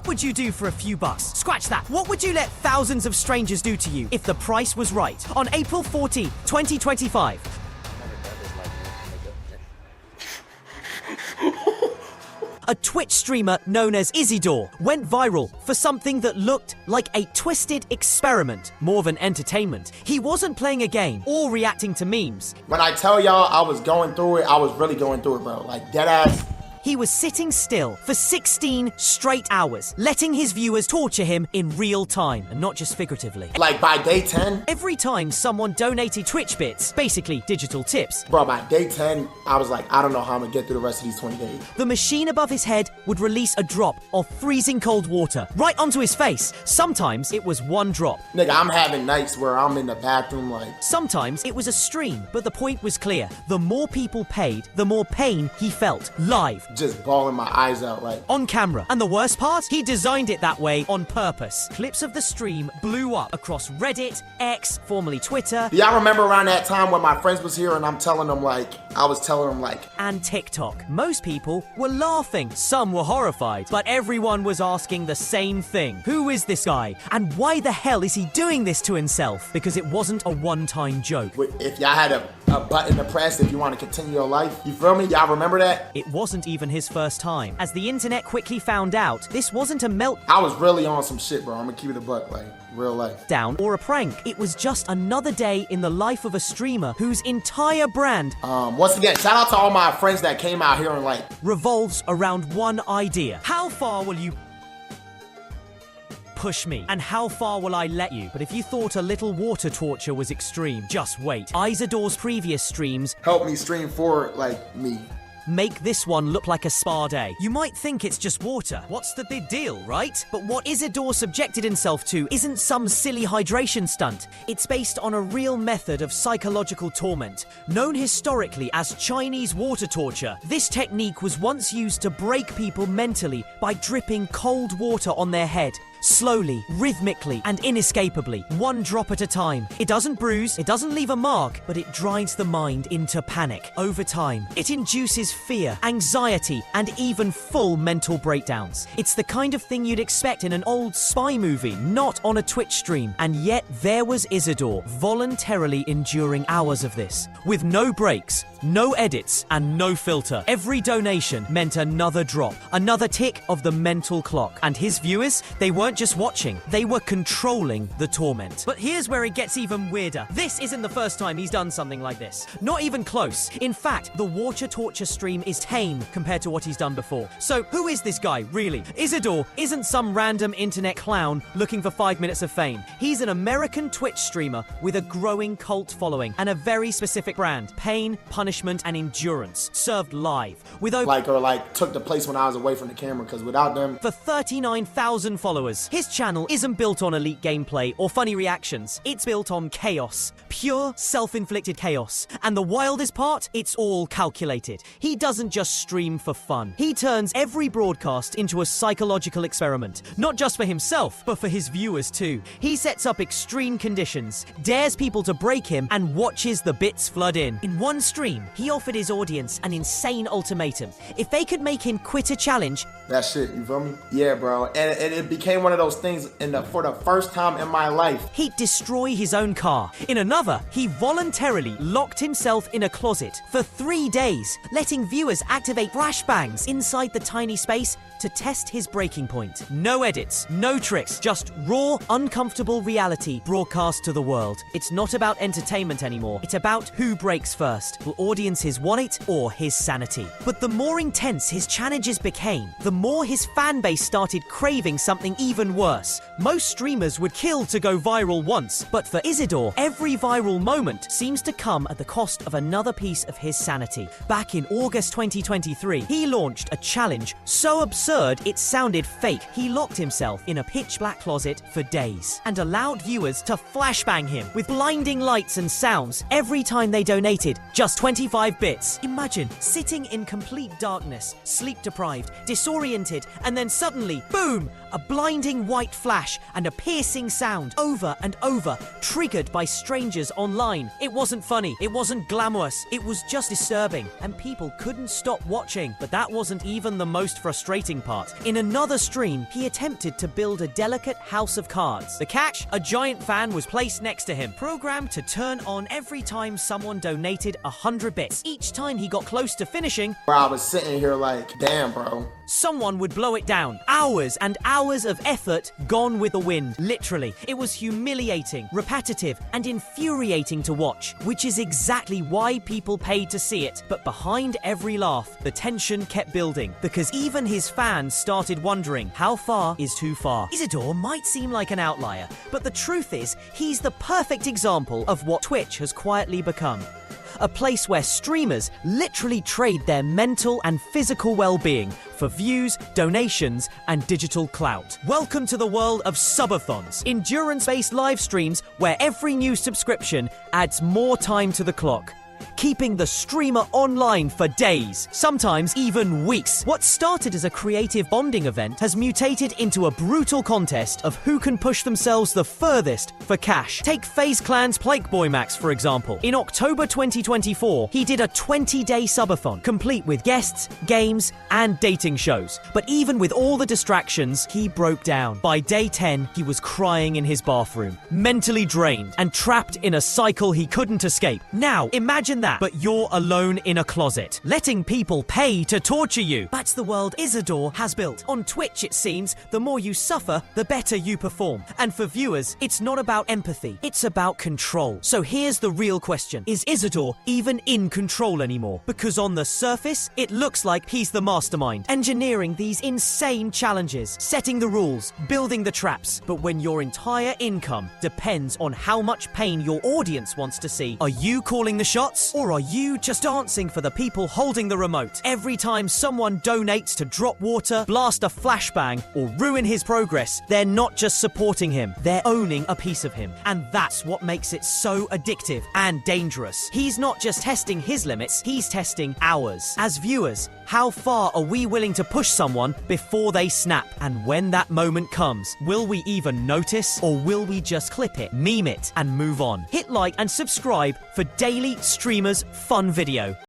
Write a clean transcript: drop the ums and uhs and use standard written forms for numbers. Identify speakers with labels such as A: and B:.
A: would you do for a few bucks? Scratch that. What would you let thousands of strangers do to you if the price was right? On April 14, 2025. A Twitch streamer known as Isidore went viral for something that looked like a twisted experiment more than entertainment. He wasn't playing a game or reacting to memes.
B: When I tell y'all I was going through it, I was really going through it, bro. Like, deadass.
A: He was sitting still for 16 straight hours, letting his viewers torture him in real time, and not just figuratively.
B: Like, by day 10?
A: Every time someone donated Twitch bits, basically digital tips.
B: Bro, by day 10, I was like, I don't know how I'm gonna get through the rest of these 20 days.
A: The machine above his head would release a drop of freezing cold water right onto his face. Sometimes it was one drop.
B: Nigga, I'm having nights where I'm in the bathroom like...
A: Sometimes it was a stream, but the point was clear. The more people paid, the more pain he felt, live.
B: Just bawling my eyes out like...
A: On camera. And the worst part? He designed it that way on purpose. Clips of the stream blew up across Reddit, X, formerly Twitter.
B: Do y'all remember around that time when my friends was here and I was telling them like...
A: And TikTok. Most people were laughing. Some were horrified. But everyone was asking the same thing. Who is this guy? And why the hell is he doing this to himself? Because it wasn't a one-time joke.
B: If y'all had a button to press if you want to continue your life, you feel me? Y'all remember that?
A: It wasn't even his first time. As the internet quickly found out, this wasn't a melt.
B: I was really on some shit, bro. I'm gonna keep it a buck, like, real life.
A: Down or a prank. It was just another day in the life of a streamer whose entire brand,
B: once again, shout out to all my friends that came out here and like...
A: revolves around one idea. How far will you push me? And how far will I let you? But if you thought a little water torture was extreme, just wait. Isidore's previous streams
B: help me stream for, like, me.
A: Make this one look like a spa day. You might think it's just water. What's the big deal, right? But what Isidore subjected himself to isn't some silly hydration stunt. It's based on a real method of psychological torment, known historically as Chinese water torture. This technique was once used to break people mentally by dripping cold water on their head. Slowly, rhythmically, and inescapably, one drop at a time. It doesn't bruise, it doesn't leave a mark, but it drives the mind into panic. Over time, it induces fear, anxiety, and even full mental breakdowns. It's the kind of thing you'd expect in an old spy movie, not on a Twitch stream. And yet, there was Isidore, voluntarily enduring hours of this, with no breaks, no edits, and no filter. Every donation meant another drop, another tick of the mental clock. And his viewers, they weren't just watching, they were controlling the torment. But here's where it gets even weirder. This isn't the first time he's done something like this. Not even close. In fact, the water torture stream is tame compared to what he's done before. So who is this guy, really? Isidore isn't some random internet clown looking for 5 minutes of fame. He's an American Twitch streamer with a growing cult following and a very specific brand: pain, punishment, and endurance, served live. With over
B: took the place when I was away from the camera, because without them...
A: for 39,000 followers. His channel isn't built on elite gameplay or funny reactions. It's built on chaos. Pure, self-inflicted chaos. And the wildest part? It's all calculated. He doesn't just stream for fun. He turns every broadcast into a psychological experiment. Not just for himself, but for his viewers too. He sets up extreme conditions, dares people to break him, and watches the bits flood in. In one stream, he offered his audience an insane ultimatum. If they could make him quit a challenge...
B: that shit, you feel me? Yeah, bro. And it became one of those things for the first time in my life.
A: He'd destroy his own car. In another, he voluntarily locked himself in a closet for 3 days, letting viewers activate flashbangs inside the tiny space to test his breaking point. No edits, no tricks, just raw, uncomfortable reality broadcast to the world. It's not about entertainment anymore. It's about who breaks first. Will audiences want it or his sanity? But the more intense his challenges became, the more his fan base started craving something even worse. Most streamers would kill to go viral once, but for Isidore, every viral moment seems to come at the cost of another piece of his sanity. Back in August 2023, he launched a challenge so absurd it sounded fake. He locked himself in a pitch-black closet for days and allowed viewers to flashbang him with blinding lights and sounds every time they donated just 25 bits. Imagine sitting in complete darkness, sleep-deprived, disoriented, and then suddenly, boom! A blinding white flash and a piercing sound over and over, triggered by strangers online. It wasn't funny, it wasn't glamorous, it was just disturbing, and people couldn't stop watching. But that wasn't even the most frustrating part. In another stream, he attempted to build a delicate house of cards. The catch? A giant fan was placed next to him, programmed to turn on every time someone donated 100 bits. Each time he got close to finishing,
B: Bro, I was sitting here like, damn, bro.
A: someone would blow it down. Hours and hours of effort gone with the wind, literally. It was humiliating, repetitive, and infuriating to watch, which is exactly why people paid to see it. But behind every laugh, the tension kept building, because even his fans started wondering, how far is too far? Isidore might seem like an outlier, but the truth is, he's the perfect example of what Twitch has quietly become. A place where streamers literally trade their mental and physical well-being for views, donations, and digital clout. Welcome to the world of subathons, endurance-based live streams where every new subscription adds more time to the clock, keeping the streamer online for days, sometimes even weeks. What started as a creative bonding event has mutated into a brutal contest of who can push themselves the furthest for cash. Take FaZe Clan's Plakeboy Max, for example. In October 2024, he did a 20-day subathon, complete with guests, games, and dating shows. But even with all the distractions, he broke down. By day 10, he was crying in his bathroom, mentally drained, and trapped in a cycle he couldn't escape. Now, imagine that, but you're alone in a closet, letting people pay to torture you. That's the world Isidore has built. On Twitch, it seems, the more you suffer, the better you perform. And for viewers, it's not about empathy, it's about control. So here's the real question. Is Isidore even in control anymore? Because on the surface, it looks like he's the mastermind, engineering these insane challenges, setting the rules, building the traps. But when your entire income depends on how much pain your audience wants to see, are you calling the shots? Or are you just dancing for the people holding the remote? Every time someone donates to drop water, blast a flashbang, or ruin his progress, they're not just supporting him, they're owning a piece of him. And that's what makes it so addictive and dangerous. He's not just testing his limits, he's testing ours. As viewers, how far are we willing to push someone before they snap? And when that moment comes, will we even notice? Or will we just clip it, meme it, and move on? Hit like and subscribe for daily streamers fun video.